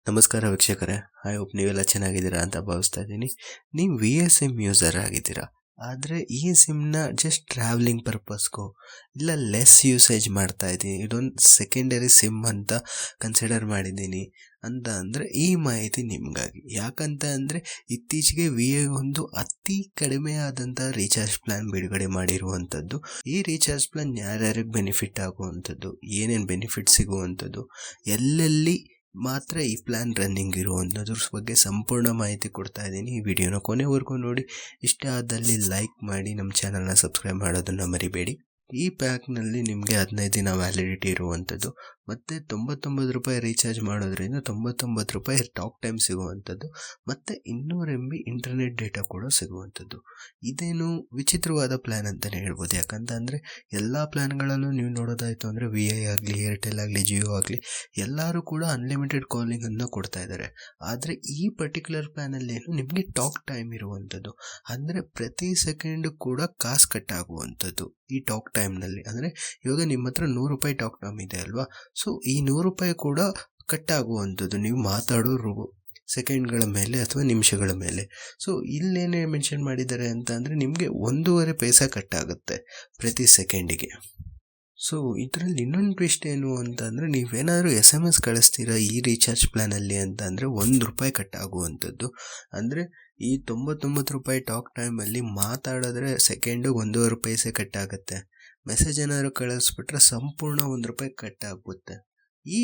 ನಮಸ್ಕಾರ ವೀಕ್ಷಕರೇ. I hope ನೀವೆಲ್ಲ ಚೆನ್ನಾಗಿದ್ದೀರಾ ಅಂತ ಭಾವಿಸ್ತಾ ಇದ್ದೀನಿ. ನೀವು ವಿ ಎ ಸಿಮ್ ಯೂಸರ್ ಆಗಿದ್ದೀರಾ, ಆದರೆ ಈ ಸಿಮ್ನ ಜಸ್ಟ್ ಟ್ರಾವೆಲಿಂಗ್ ಪರ್ಪಸ್ಗೋ ಇಲ್ಲ ಲೆಸ್ ಯೂಸೇಜ್ ಮಾಡ್ತಾ ಇದ್ದೀನಿ, ಇದೊಂದು ಸೆಕೆಂಡರಿ ಸಿಮ್ ಅಂತ ಕನ್ಸಿಡರ್ ಮಾಡಿದ್ದೀನಿ ಅಂತ ಅಂದರೆ ಈ ಮಾಹಿತಿ ನಿಮಗಾಗಿ. ಯಾಕಂತ ಅಂದರೆ ಇತ್ತೀಚೆಗೆ ವಿ ಎ ಒಂದು ಅತಿ ಕಡಿಮೆ ಆದಂಥ ರೀಚಾರ್ಜ್ ಪ್ಲ್ಯಾನ್ ಬಿಡುಗಡೆ ಮಾಡಿರುವಂಥದ್ದು. ಈ ರೀಚಾರ್ಜ್ ಪ್ಲ್ಯಾನ್ ಯಾರ್ಯಾರಿಗೆ ಬೆನಿಫಿಟ್ ಆಗುವಂಥದ್ದು, ಏನೇನು ಬೆನಿಫಿಟ್ ಸಿಗುವಂಥದ್ದು, ಎಲ್ಲೆಲ್ಲಿ ಮಾತ್ರ ಈ ಪ್ಲ್ಯಾನ್ ರನ್ನಿಂಗ್ ಇರುವಂಥದ್ರ ಬಗ್ಗೆ ಸಂಪೂರ್ಣ ಮಾಹಿತಿ ಕೊಡ್ತಾ ಇದ್ದೀನಿ. ಈ ವಿಡಿಯೋನ ಕೊನೆವರೆಗೂ ನೋಡಿ. ಇಷ್ಟ ಆದಲ್ಲಿ ಲೈಕ್ ಮಾಡಿ, ನಮ್ಮ ಚಾನಲ್ನ ಸಬ್ಸ್ಕ್ರೈಬ್ ಮಾಡೋದನ್ನು ಮರಿಬೇಡಿ. ಈ ಪ್ಯಾಕ್ನಲ್ಲಿ ನಿಮಗೆ 15 ದಿನ ವ್ಯಾಲಿಡಿಟಿ ಇರುವಂಥದ್ದು ಮತ್ತು 99 ರೂಪಾಯಿ ರೀಚಾರ್ಜ್ ಮಾಡೋದ್ರಿಂದ 99 ರೂಪಾಯಿ ಟಾಕ್ ಟೈಮ್ ಸಿಗುವಂಥದ್ದು ಮತ್ತು 200 MB ಇಂಟರ್ನೆಟ್ ಡೇಟಾ ಕೂಡ ಸಿಗುವಂಥದ್ದು. ಇದೇನು ವಿಚಿತ್ರವಾದ ಪ್ಲ್ಯಾನ್ ಅಂತಲೇ ಹೇಳ್ಬೋದು. ಯಾಕಂತಂದರೆ ಎಲ್ಲ ಪ್ಲ್ಯಾನ್ಗಳಲ್ಲೂ ನೀವು ನೋಡೋದಾಯಿತು ಅಂದರೆ ವಿ ಐ ಆಗಲಿ, ಏರ್ಟೆಲ್ ಆಗಲಿ, ಜಿಯೋ ಆಗಲಿ ಎಲ್ಲರೂ ಕೂಡ ಅನ್ಲಿಮಿಟೆಡ್ ಕಾಲಿಂಗನ್ನು ಕೊಡ್ತಾ ಇದ್ದಾರೆ. ಆದರೆ ಈ ಪರ್ಟಿಕ್ಯುಲರ್ ಪ್ಲ್ಯಾನಲ್ಲಿ ಏನು ನಿಮಗೆ ಟಾಕ್ ಟೈಮ್ ಇರುವಂಥದ್ದು, ಅಂದರೆ ಪ್ರತಿ ಸೆಕೆಂಡು ಕೂಡ ಕಾಸು ಕಟ್ ಆಗುವಂಥದ್ದು. ಈ ಟಾಕ್ ಟೈಮ್ನಲ್ಲಿ ಅಂದರೆ ಇವಾಗ ನಿಮ್ಮ ಹತ್ರ 100 ರೂಪಾಯಿ ಟಾಕ್ ಟೈಮ್ ಇದೆ ಅಲ್ವಾ, ಸೊ ಈ 100 ರೂಪಾಯಿ ಕೂಡ ಕಟ್ ಆಗುವಂಥದ್ದು ನೀವು ಮಾತಾಡೋ ಸೆಕೆಂಡ್ಗಳ ಮೇಲೆ ಅಥವಾ ನಿಮಿಷಗಳ ಮೇಲೆ. ಸೊ ಇಲ್ಲೇನೇ ಮೆನ್ಷನ್ ಮಾಡಿದ್ದಾರೆ ಅಂತ ಅಂದರೆ ನಿಮಗೆ 1.5 ಪೈಸಾ ಕಟ್ ಆಗುತ್ತೆ ಪ್ರತಿ ಸೆಕೆಂಡಿಗೆ. ಸೊ ಇದರಲ್ಲಿ ಇನ್ನೊಂದು ಟ್ವಿಸ್ಟ್ ಏನು ಅಂತ ಅಂದರೆ, ನೀವೇನಾದರೂ SMS ಕಳಿಸ್ತೀರಾ ಈ ರೀಚಾರ್ಜ್ ಪ್ಲ್ಯಾನಲ್ಲಿ ಅಂತ ಅಂದರೆ 1 ರೂಪಾಯಿ ಕಟ್ ಆಗುವಂಥದ್ದು. ಅಂದರೆ ಈ 99 ರೂಪಾಯಿ ಟಾಕ್ ಟೈಮಲ್ಲಿ ಮಾತಾಡಿದ್ರೆ ಸೆಕೆಂಡಿಗೆ 1.5 ಪೈಸೆ ಕಟ್ ಆಗುತ್ತೆ. ಮೆಸೇಜ್ ಏನಾದರೂ ಕಳಿಸ್ಬಿಟ್ರೆ ಸಂಪೂರ್ಣ 1 ರೂಪಾಯಿ ಕಟ್ ಆಗುತ್ತೆ. ಈ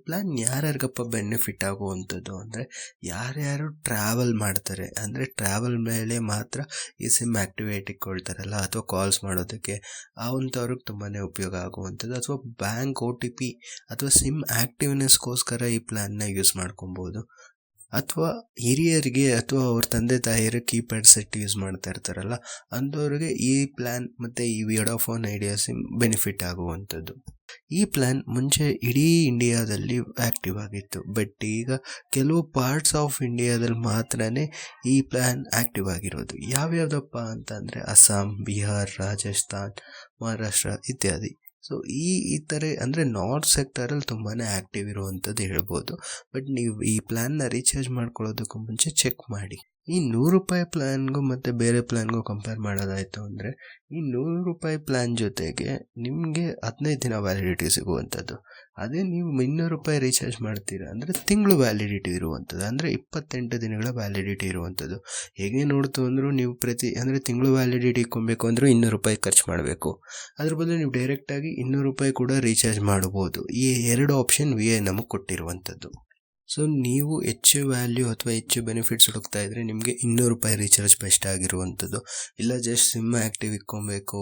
ಪ್ಲ್ಯಾನ್ ಯಾರ್ಯಾರಿಗಪ್ಪ ಬೆನಿಫಿಟ್ ಆಗುವಂಥದ್ದು ಅಂದರೆ, ಯಾರ್ಯಾರು ಟ್ರಾವೆಲ್ ಮಾಡ್ತಾರೆ ಅಂದರೆ ಟ್ರಾವೆಲ್ ಮೇಲೆ ಮಾತ್ರ ಈ ಸಿಮ್ ಆ್ಯಕ್ಟಿವೇಟ್ ಇಟ್ಕೊಳ್ತಾರಲ್ಲ, ಅಥವಾ ಕಾಲ್ಸ್ ಮಾಡೋದಕ್ಕೆ ಅಂಥವ್ರಿಗೆ ತುಂಬಾ ಉಪಯೋಗ ಆಗುವಂಥದ್ದು. ಅಥವಾ ಬ್ಯಾಂಕ್ OTP ಅಥವಾ ಸಿಮ್ ಆ್ಯಕ್ಟಿವ್ನೆಸ್ಗೋಸ್ಕರ ಈ ಪ್ಲ್ಯಾನ್ನ ಯೂಸ್ ಮಾಡ್ಕೊಬೋದು. ಅಥವಾ ಹಿರಿಯರಿಗೆ ಅಥವಾ ಅವ್ರ ತಂದೆ ತಾಯಿಯರು ಕೀಪ್ಯಾಡ್ ಸೆಟ್ ಯೂಸ್ ಮಾಡ್ತಾ ಇರ್ತಾರಲ್ಲ, ಅಂಥವ್ರಿಗೆ ಈ ಪ್ಲ್ಯಾನ್ ಮತ್ತು ಈ ವೋಡಾಫೋನ್ ಐಡಿಯಾ ಸಿಮ್ ಬೆನಿಫಿಟ್ ಆಗುವಂಥದ್ದು. ಈ ಪ್ಲ್ಯಾನ್ ಮುಂಚೆ ಇಡೀ ಇಂಡಿಯಾದಲ್ಲಿ ಆ್ಯಕ್ಟಿವ್ ಆಗಿತ್ತು, ಬಟ್ ಈಗ ಕೆಲವು ಪಾರ್ಟ್ಸ್ ಆಫ್ ಇಂಡಿಯಾದಲ್ಲಿ ಮಾತ್ರನೇ ಈ ಪ್ಲ್ಯಾನ್ ಆ್ಯಕ್ಟಿವ್ ಆಗಿರೋದು. ಯಾವ್ಯಾವುದಪ್ಪ ಅಂತ ಅಂದರೆ ಅಸ್ಸಾಂ, ಬಿಹಾರ್, ರಾಜಸ್ಥಾನ್, ಮಹಾರಾಷ್ಟ್ರ ಇತ್ಯಾದಿ. ಸೊ ಈ ಥರ ಅಂದರೆ ನಾರ್ತ್ ಸೆಕ್ಟರಲ್ಲಿ ತುಂಬಾ ಆ್ಯಕ್ಟಿವ್ ಇರುವಂಥದ್ದು ಹೇಳ್ಬೋದು. ಬಟ್ ನೀವು ಈ ಪ್ಲ್ಯಾನ್ನ ರೀಚಾರ್ಜ್ ಮಾಡ್ಕೊಳ್ಳೋದಕ್ಕೂ ಮುಂಚೆ ಚೆಕ್ ಮಾಡಿ. ಈ 100 ರೂಪಾಯಿ ಪ್ಲ್ಯಾನ್ಗೂ ಮತ್ತು ಬೇರೆ ಪ್ಲ್ಯಾನ್ಗೂ ಕಂಪೇರ್ ಮಾಡೋದಾಯಿತು ಅಂದರೆ, ಈ 100 ರೂಪಾಯಿ ಪ್ಲ್ಯಾನ್ ಜೊತೆಗೆ ನಿಮಗೆ 15 ದಿನ ವ್ಯಾಲಿಡಿಟಿ ಸಿಗುವಂಥದ್ದು. ಅದೇ ನೀವು 200 ರೂಪಾಯಿ ರೀಚಾರ್ಜ್ ಮಾಡ್ತೀರಾ ಅಂದರೆ ತಿಂಗಳು ವ್ಯಾಲಿಡಿಟಿ ಇರುವಂಥದ್ದು, ಅಂದರೆ 28 ದಿನಗಳ ವ್ಯಾಲಿಡಿಟಿ ಇರುವಂಥದ್ದು. ಹೇಗೆ ನೋಡ್ತು ಅಂದರೂ ನೀವು ಅಂದರೆ ತಿಂಗಳು ವ್ಯಾಲಿಡಿಟಿ ಇಟ್ಕೊಬೇಕು ಅಂದರೂ 200 ರೂಪಾಯಿ ಖರ್ಚು ಮಾಡಬೇಕು. ಅದ್ರ ಬದಲು ನೀವು ಡೈರೆಕ್ಟಾಗಿ 200 ರೂಪಾಯಿ ಕೂಡ ರೀಚಾರ್ಜ್ ಮಾಡ್ಬೋದು. ಈ 2 ಆಪ್ಷನ್ ವಿ ಐ ನಮಗೆ ಕೊಟ್ಟಿರುವಂಥದ್ದು. ಸೊ ನೀವು ಹೆಚ್ಚು ವ್ಯಾಲ್ಯೂ ಅಥವಾ ಹೆಚ್ಚು ಬೆನಿಫಿಟ್ಸ್ ಹುಡುಕ್ತಾ ಇದ್ದರೆ ನಿಮಗೆ 200 ರೂಪಾಯಿ ರೀಚಾರ್ಜ್ ಬೆಸ್ಟ್ ಆಗಿರುವಂಥದ್ದು. ಇಲ್ಲ ಜಸ್ಟ್ ಸಿಮ್ ಆ್ಯಕ್ಟಿವ್ ಇಟ್ಕೊಬೇಕು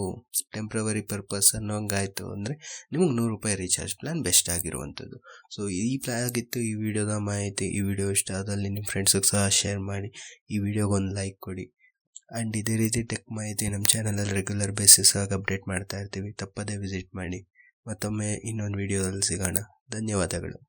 ಟೆಂಪ್ರವರಿ ಪರ್ಪಸ್ ಅನ್ನೋಂಗಾಯಿತು ಅಂದರೆ ನಿಮಗೆ 100 ರೂಪಾಯಿ ರೀಚಾರ್ಜ್ ಪ್ಲ್ಯಾನ್ ಬೆಸ್ಟ್ ಆಗಿರುವಂಥದ್ದು. ಸೊ ಈ ಪ್ಲ್ಯಾನ್ ಆಗಿತ್ತು ಈ ವಿಡಿಯೋದ ಮಾಹಿತಿ. ಈ ವಿಡಿಯೋ ಇಷ್ಟ ಆದಲ್ಲಿ ನಿಮ್ಮ ಫ್ರೆಂಡ್ಸಿಗೆ ಸಹ ಶೇರ್ ಮಾಡಿ, ಈ ವಿಡಿಯೋಗೊಂದು ಲೈಕ್ ಕೊಡಿ. ಆ್ಯಂಡ್ ಇದೇ ರೀತಿ ಟೆಕ್ ಮಾಹಿತಿ ನಮ್ಮ ಚಾನಲಲ್ಲಿ ರೆಗ್ಯುಲರ್ ಬೇಸಿಸ್ ಆಗಿ ಅಪ್ಡೇಟ್ ಮಾಡ್ತಾ ಇರ್ತೀವಿ, ತಪ್ಪದೇ ವಿಸಿಟ್ ಮಾಡಿ. ಮತ್ತೊಮ್ಮೆ ಇನ್ನೊಂದು ವಿಡಿಯೋದಲ್ಲಿ ಸಿಗೋಣ. ಧನ್ಯವಾದಗಳು.